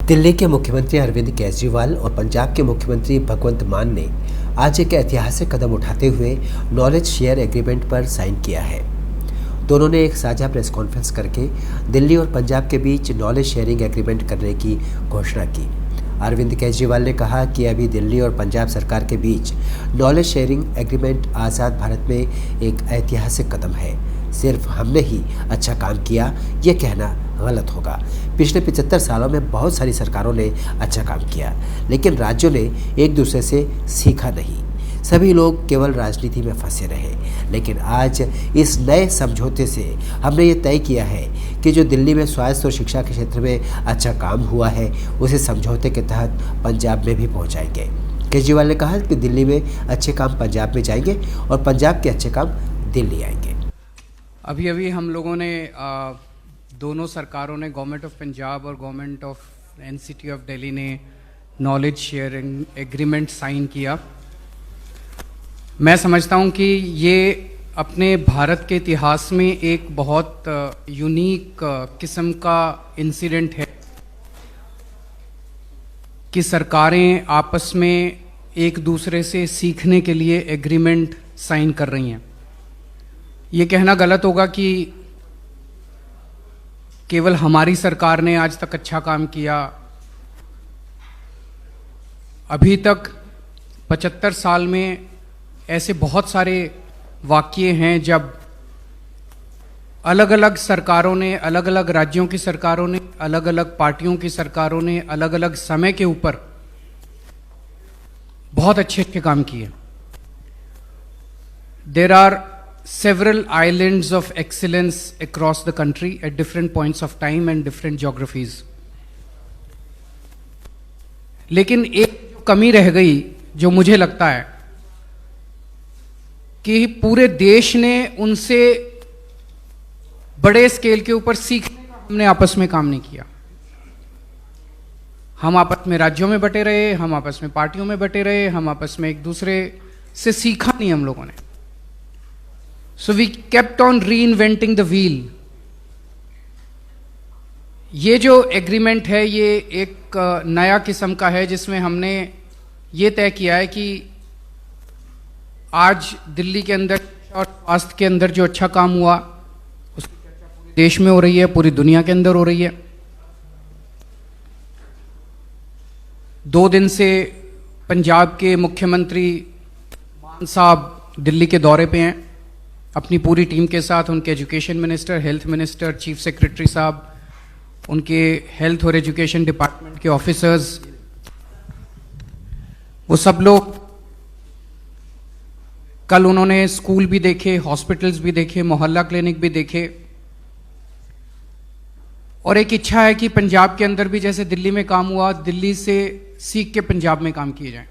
दिल्ली के मुख्यमंत्री अरविंद केजरीवाल और पंजाब के मुख्यमंत्री भगवंत मान ने आज एक ऐतिहासिक कदम उठाते हुए नॉलेज शेयर एग्रीमेंट पर साइन किया है। दोनों ने एक साझा प्रेस कॉन्फ्रेंस करके दिल्ली और पंजाब के बीच नॉलेज शेयरिंग एग्रीमेंट करने की घोषणा की। अरविंद केजरीवाल ने कहा कि अभी दिल्ली और पंजाब सरकार के बीच नॉलेज शेयरिंग एग्रीमेंट आज़ाद भारत में एक ऐतिहासिक कदम है। सिर्फ हमने ही अच्छा काम किया ये कहना गलत होगा। पिछले 75 सालों में बहुत सारी सरकारों ने अच्छा काम किया, लेकिन राज्यों ने एक दूसरे से सीखा नहीं। सभी लोग केवल राजनीति में फंसे रहे। लेकिन आज इस नए समझौते से हमने ये तय किया है कि जो दिल्ली में स्वास्थ्य और शिक्षा के क्षेत्र में अच्छा काम हुआ है उसे समझौते के तहत पंजाब में भी पहुंचाएंगे। केजरीवाल ने कहा कि दिल्ली में अच्छे काम पंजाब में जाएंगे और पंजाब के अच्छे काम दिल्ली आएंगे। अभी अभी हम लोगों ने दोनों सरकारों ने, गवर्नमेंट ऑफ पंजाब और government of NCT of Delhi ने नॉलेज शेयरिंग एग्रीमेंट साइन किया। मैं समझता हूं कि ये अपने भारत के इतिहास में एक बहुत यूनिक किस्म का इंसिडेंट है कि सरकारें आपस में एक दूसरे से सीखने के लिए एग्रीमेंट साइन कर रही हैं। ये कहना गलत होगा कि केवल हमारी सरकार ने आज तक अच्छा काम किया। अभी तक 75 साल में ऐसे बहुत सारे वाक़ये हैं जब अलग अलग सरकारों ने, अलग अलग राज्यों की सरकारों ने, अलग अलग पार्टियों की सरकारों ने अलग अलग समय के ऊपर बहुत अच्छे अच्छे काम किए। There are several islands of excellence across the country at different points of time and different geographies. लेकिन एक जो कमी रह गई, जो मुझे लगता है कि पूरे देश ने उनसे बड़े स्केल के ऊपर सीखने का हमने आपस में काम नहीं किया। हम आपस में राज्यों में बटे रहे, हम आपस में पार्टियों में बटे रहे, हम आपस में एक दूसरे से सीखा नहीं हम लोगों ने। So we kept on reinventing the wheel. ये जो एग्रीमेंट है ये एक नया किस्म का है जिसमें हमने ये तय किया है कि आज दिल्ली के अंदर और स्वास्थ्य के अंदर जो अच्छा काम हुआ उसकी चर्चा पूरे देश में हो रही है, पूरी दुनिया के अंदर हो रही है। 2 दिन से पंजाब के मुख्यमंत्री मान साहब दिल्ली के दौरे पे हैं अपनी पूरी टीम के साथ। उनके education minister, health minister, chief secretary साहब, उनके हेल्थ और एजुकेशन डिपार्टमेंट के ऑफिसर्स, वो सब लोग कल उन्होंने स्कूल भी देखे, हॉस्पिटल्स भी देखे, मोहल्ला क्लिनिक भी देखे। और एक इच्छा है कि पंजाब के अंदर भी जैसे दिल्ली में काम हुआ, दिल्ली से सीख के पंजाब में काम किए जाएं।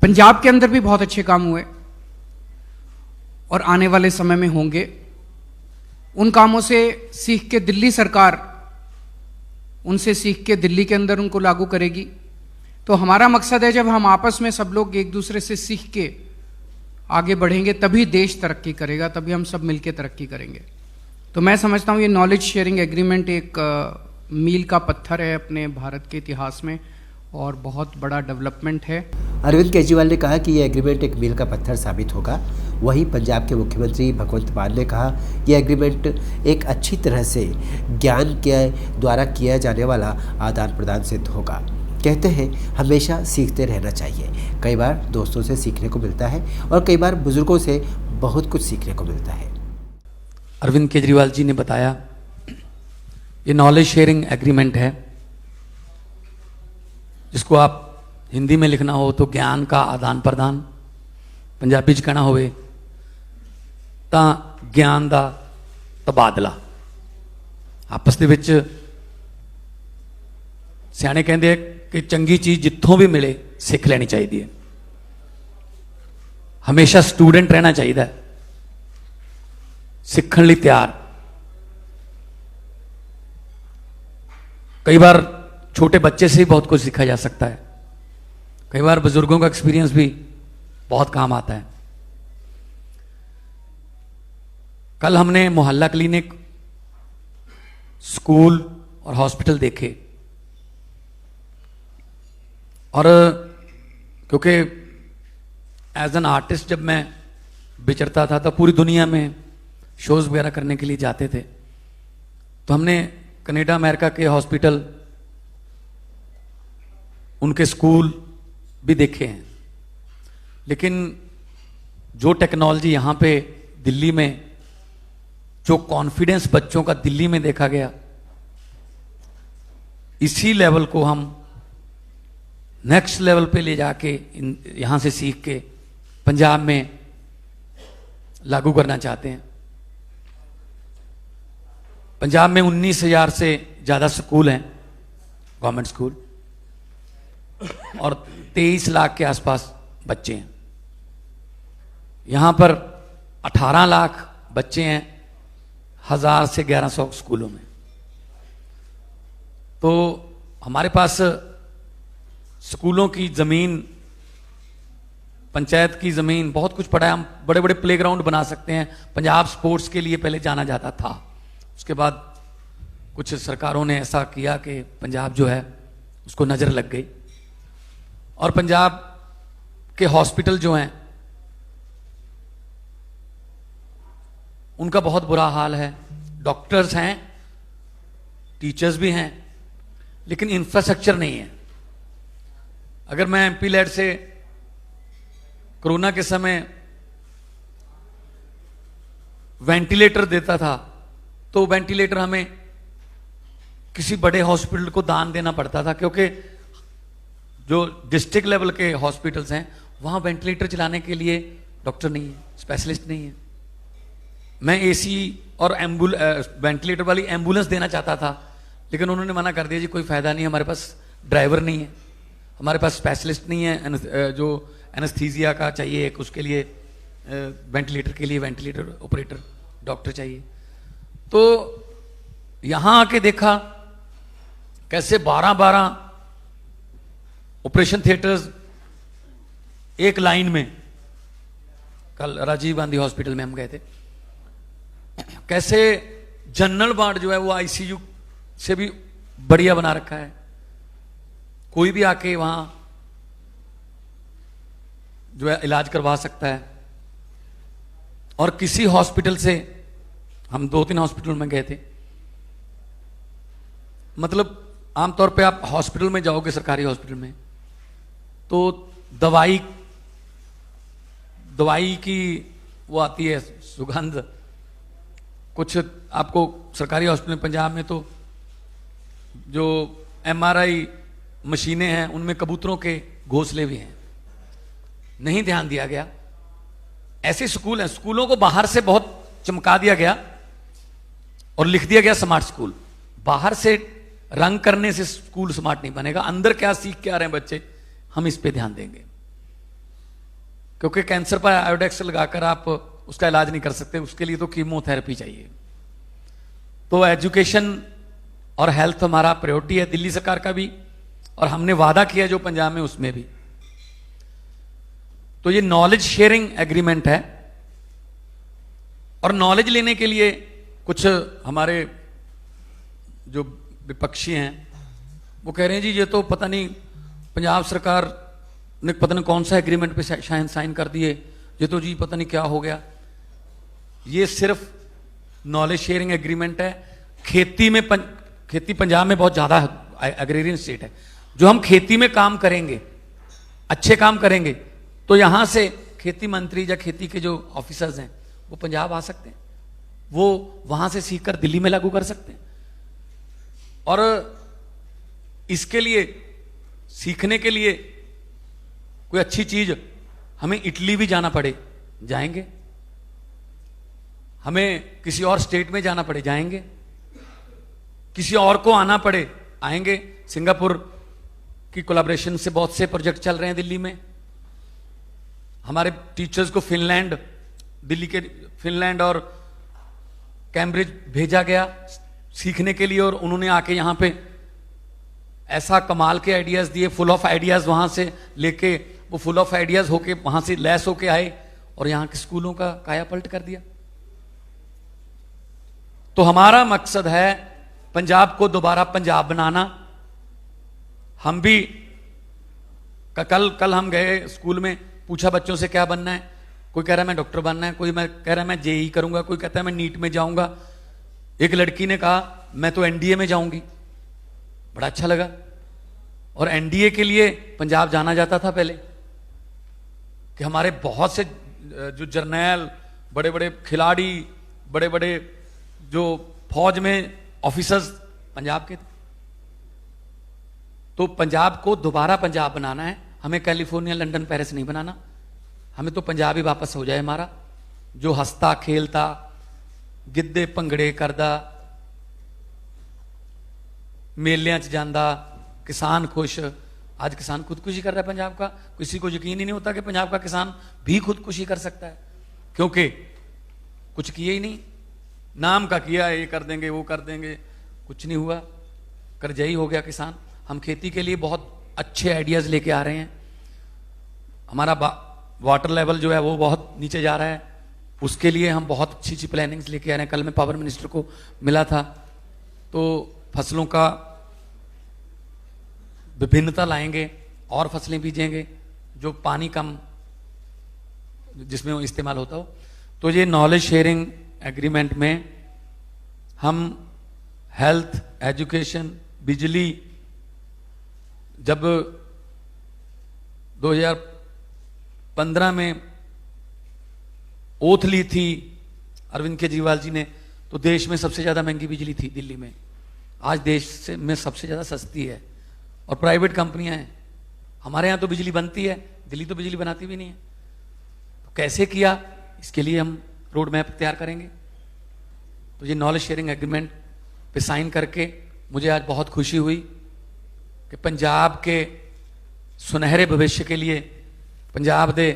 पंजाब के अंदर भी बहुत अच्छे काम हुए और आने वाले समय में होंगे। उन कामों से सीख के दिल्ली सरकार उनसे सीख के दिल्ली के अंदर उनको लागू करेगी। तो हमारा मकसद है जब हम आपस में सब लोग एक दूसरे से सीख के आगे बढ़ेंगे तभी देश तरक्की करेगा, तभी हम सब मिलकर तरक्की करेंगे। तो मैं समझता हूँ ये नॉलेज शेयरिंग एग्रीमेंट एक मील का पत्थर है अपने भारत के इतिहास में और बहुत बड़ा डेवलपमेंट है। अरविंद केजरीवाल ने कहा कि यह एग्रीमेंट एक मील का पत्थर साबित होगा। वहीं पंजाब के मुख्यमंत्री भगवंत मान ने कहा यह एग्रीमेंट एक अच्छी तरह से ज्ञान के द्वारा किया जाने वाला आदान प्रदान सिद्ध होगा। कहते हैं हमेशा सीखते रहना चाहिए। कई बार दोस्तों से सीखने को मिलता है और कई बार बुजुर्गों से बहुत कुछ सीखने को मिलता है। अरविंद केजरीवाल जी ने बताया ये नॉलेज शेयरिंग एग्रीमेंट है जिसको आप हिंदी में लिखना हो तो ज्ञान का आदान प्रदान, पंजाबी च कहना होवे तां ज्ञान दा तबादला। आपस दे विच सियाणे कहंदे कि चंगी चीज़ जित्थों भी मिले सीख लेनी चाहिए है। हमेशा स्टूडेंट रहना चाहिए, सीखण लई तैयार। कई बार छोटे बच्चे से ही बहुत कुछ सीखा जा सकता है, कई बार बुजुर्गों का एक्सपीरियंस भी बहुत काम आता है। कल हमने मोहल्ला क्लिनिक, स्कूल और हॉस्पिटल देखे और क्योंकि एज एन आर्टिस्ट जब मैं विचरता था तो पूरी दुनिया में शोज वगैरह करने के लिए जाते थे, तो हमने कनाडा अमेरिका के हॉस्पिटल, उनके स्कूल भी देखे हैं। लेकिन जो टेक्नोलॉजी यहाँ पे दिल्ली में, जो कॉन्फिडेंस बच्चों का दिल्ली में देखा गया, इसी लेवल को हम नेक्स्ट लेवल पे ले जाके यहां से सीख के पंजाब में लागू करना चाहते हैं। पंजाब में 19,000 से ज्यादा स्कूल हैं, गवर्नमेंट स्कूल, और 23 लाख के आसपास बच्चे हैं। यहां पर 18 लाख बच्चे हैं 1000 से 1100 स्कूलों में। तो हमारे पास स्कूलों की जमीन, पंचायत की जमीन, बहुत कुछ पड़ा है। हम बड़े बड़े प्लेग्राउंड बना सकते हैं। पंजाब स्पोर्ट्स के लिए पहले जाना जाता था, उसके बाद कुछ सरकारों ने ऐसा किया कि पंजाब जो है उसको नजर लग गई। और पंजाब के हॉस्पिटल जो हैं उनका बहुत बुरा हाल है। डॉक्टर्स हैं, टीचर्स भी हैं, लेकिन इंफ्रास्ट्रक्चर नहीं है। अगर मैं एमपी लैड से कोरोना के समय वेंटिलेटर देता था, तो वेंटिलेटर हमें किसी बड़े हॉस्पिटल को दान देना पड़ता था, क्योंकि जो डिस्ट्रिक्ट लेवल के हॉस्पिटल्स हैं वहां वेंटिलेटर चलाने के लिए डॉक्टर नहीं है, स्पेशलिस्ट नहीं है। मैं एसी और वेंटिलेटर वाली एम्बुलेंस देना चाहता था, लेकिन उन्होंने मना कर दिया, जी कोई फायदा नहीं, हमारे पास ड्राइवर नहीं है, हमारे पास स्पेशलिस्ट नहीं है, जो एनेस्थीसिया का चाहिए एक, उसके लिए वेंटिलेटर के लिए वेंटिलेटर ऑपरेटर डॉक्टर चाहिए। तो यहां आके देखा कैसे 12-12 ऑपरेशन थिएटर्स एक लाइन में। कल राजीव गांधी हॉस्पिटल में हम गए थे, कैसे जनरल वार्ड जो है वो आईसीयू से भी बढ़िया बना रखा है। कोई भी आके वहां जो है इलाज करवा सकता है। और किसी हॉस्पिटल से, हम 2-3 हॉस्पिटल में गए थे, मतलब आमतौर पे आप हॉस्पिटल में जाओगे, सरकारी हॉस्पिटल में, तो दवाई की वो आती है सुगंध। कुछ आपको सरकारी हॉस्पिटल में पंजाब में तो जो एमआरआई मशीनें हैं उनमें कबूतरों के घोंसले भी हैं, नहीं ध्यान दिया गया। ऐसे स्कूल हैं, स्कूलों को बाहर से बहुत चमका दिया गया और लिख दिया गया स्मार्ट स्कूल। बाहर से रंग करने से स्कूल स्मार्ट नहीं बनेगा, अंदर क्या सीख के आ रहे हैं बच्चे, हम इस पे ध्यान देंगे। क्योंकि कैंसर पर आयोडेक्स लगाकर आप उसका इलाज नहीं कर सकते, उसके लिए तो कीमोथेरेपी चाहिए। तो एजुकेशन और हेल्थ हमारा प्रायोरिटी है, दिल्ली सरकार का भी, और हमने वादा किया जो पंजाब में उसमें भी। तो ये नॉलेज शेयरिंग एग्रीमेंट है। और नॉलेज लेने के लिए कुछ हमारे जो विपक्षी हैं वो कह रहे हैं, जी ये तो पता नहीं पंजाब सरकार ने पता नहीं कौन सा एग्रीमेंट पे शायद साइन कर दिए, ये तो जी पता नहीं क्या हो गया। ये सिर्फ नॉलेज शेयरिंग एग्रीमेंट है। खेती पंजाब में बहुत ज्यादा एग्रेरियन स्टेट है। जो हम खेती में काम करेंगे, अच्छे काम करेंगे, तो यहां से खेती मंत्री या खेती के जो ऑफिसर्स हैं वो पंजाब आ सकते हैं, वो वहां से सीखकर दिल्ली में लागू कर सकते हैं। और इसके लिए, सीखने के लिए कोई अच्छी चीज, हमें इटली भी जाना पड़े जाएंगे, हमें किसी और स्टेट में जाना पड़े जाएंगे, किसी और को आना पड़े आएंगे। सिंगापुर की कोलैबोरेशन से बहुत से प्रोजेक्ट चल रहे हैं दिल्ली में। हमारे टीचर्स को फिनलैंड, दिल्ली के फिनलैंड और कैम्ब्रिज भेजा गया सीखने के लिए, और उन्होंने आके यहां पे ऐसा कमाल के आइडियाज दिए, फुल ऑफ आइडियाज वहां से लेके, वो फुल ऑफ आइडियाज होके वहां से लैस होके आए और यहां के स्कूलों का कायापलट कर दिया। तो हमारा मकसद है पंजाब को दोबारा पंजाब बनाना। हम भी कल हम गए स्कूल में, पूछा बच्चों से क्या बनना है, कोई कह रहा है मैं डॉक्टर बनना है, कोई कह रहा है मैं जेई करूंगा, कोई कहता है मैं नीट में जाऊंगा। एक लड़की ने कहा मैं तो एनडीए में जाऊंगी। बड़ा अच्छा लगा। और एनडीए के लिए पंजाब जाना जाता था पहले, कि हमारे बहुत से जो जर्नैल, बड़े बड़े खिलाड़ी, बड़े बड़े जो फौज में ऑफिसर्स पंजाब के थे। तो पंजाब को दोबारा पंजाब बनाना है, हमें कैलिफोर्निया, लंदन, पेरिस नहीं बनाना। हमें तो पंजाब ही वापस हो जाए हमारा, जो हंसता खेलता, गिद्धे भंगड़े करदा, मेलियां च जांदा, किसान खुश। आज किसान खुदकुशी कर रहा है पंजाब का। किसी को यकीन ही नहीं होता कि पंजाब का किसान भी खुदकुशी कर सकता है, क्योंकि कुछ किए ही नहीं। नाम का किया, ये कर देंगे वो कर देंगे, कुछ नहीं हुआ, करजई हो गया किसान। हम खेती के लिए बहुत अच्छे आइडियाज लेके आ रहे हैं। हमारा वाटर लेवल जो है वो बहुत नीचे जा रहा है, उसके लिए हम बहुत अच्छी अच्छी प्लानिंग्स लेके आ रहे हैं। कल मैं पावर मिनिस्टर को मिला था, तो फसलों का विभिन्नता लाएंगे और फसलें बीजेंगे जो पानी कम जिसमें वो इस्तेमाल होता हो। तो ये नॉलेज शेयरिंग एग्रीमेंट में हम हेल्थ, एजुकेशन, बिजली, जब 2015 में ओथ ली थी अरविंद केजरीवाल जी ने, तो देश में सबसे ज्यादा महंगी बिजली थी दिल्ली में। आज देश में सबसे ज्यादा सस्ती है, और प्राइवेट कंपनियां हैं। हमारे यहाँ तो बिजली बनती है, दिल्ली तो बिजली बनाती भी नहीं है। तो कैसे किया, इसके लिए हम रोड मैप तैयार करेंगे। तो ये नॉलेज शेयरिंग एग्रीमेंट पे साइन करके मुझे आज बहुत खुशी हुई कि पंजाब के सुनहरे भविष्य के लिए, पंजाब दे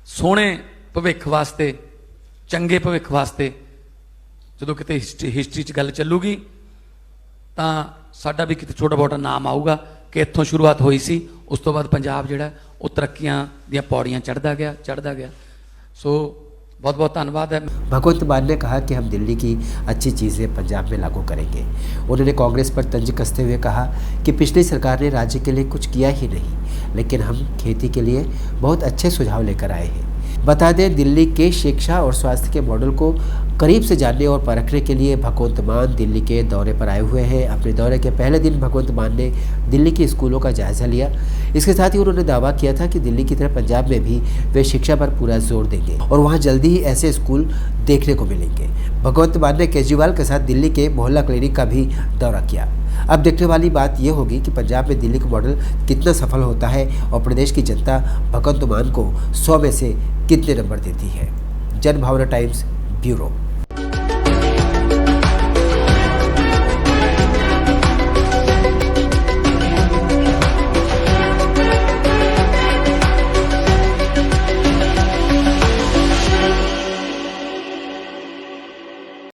सोहने भविख वास्ते, चंगे भविख वास्ते जो किते हिस्टरी च गल चलूगी, तो साडा भी किते छोटा मोटा नाम आऊगा कि इत्थों शुरुआत हुई सी, उस तो बाद पंजाब जिहड़ा वो तरक्कियां दी पौड़ियां चढ़दा गया। सो बहुत बहुत धन्यवाद है। भगवंत मान ने कहा कि हम दिल्ली की अच्छी चीज़ें पंजाब में लागू करेंगे। उन्होंने कांग्रेस पर तंज कसते हुए कहा कि पिछली सरकार ने राज्य के लिए कुछ किया ही नहीं, लेकिन हम खेती के लिए बहुत अच्छे सुझाव लेकर आए हैं। बता दें, दिल्ली के शिक्षा और स्वास्थ्य के मॉडल को करीब से जानने और परखने के लिए भगवंत मान दिल्ली के दौरे पर आए हुए हैं। अपने दौरे के पहले दिन भगवंत मान ने दिल्ली के स्कूलों का जायजा लिया। इसके साथ ही उन्होंने दावा किया था कि दिल्ली की तरह पंजाब में भी वे शिक्षा पर पूरा जोर देंगे और वहां जल्दी ही ऐसे स्कूल देखने को मिलेंगे। भगवंत मान ने केजरीवाल के साथ दिल्ली के मोहल्ला क्लिनिक का भी दौरा किया। अब देखने वाली बात यह होगी कि पंजाब में दिल्ली का मॉडल कितना सफल होता है और प्रदेश की जनता भगवंत मान को 100 में से कितने नंबर देती है। जनभावना टाइम्स, ब्यूरो।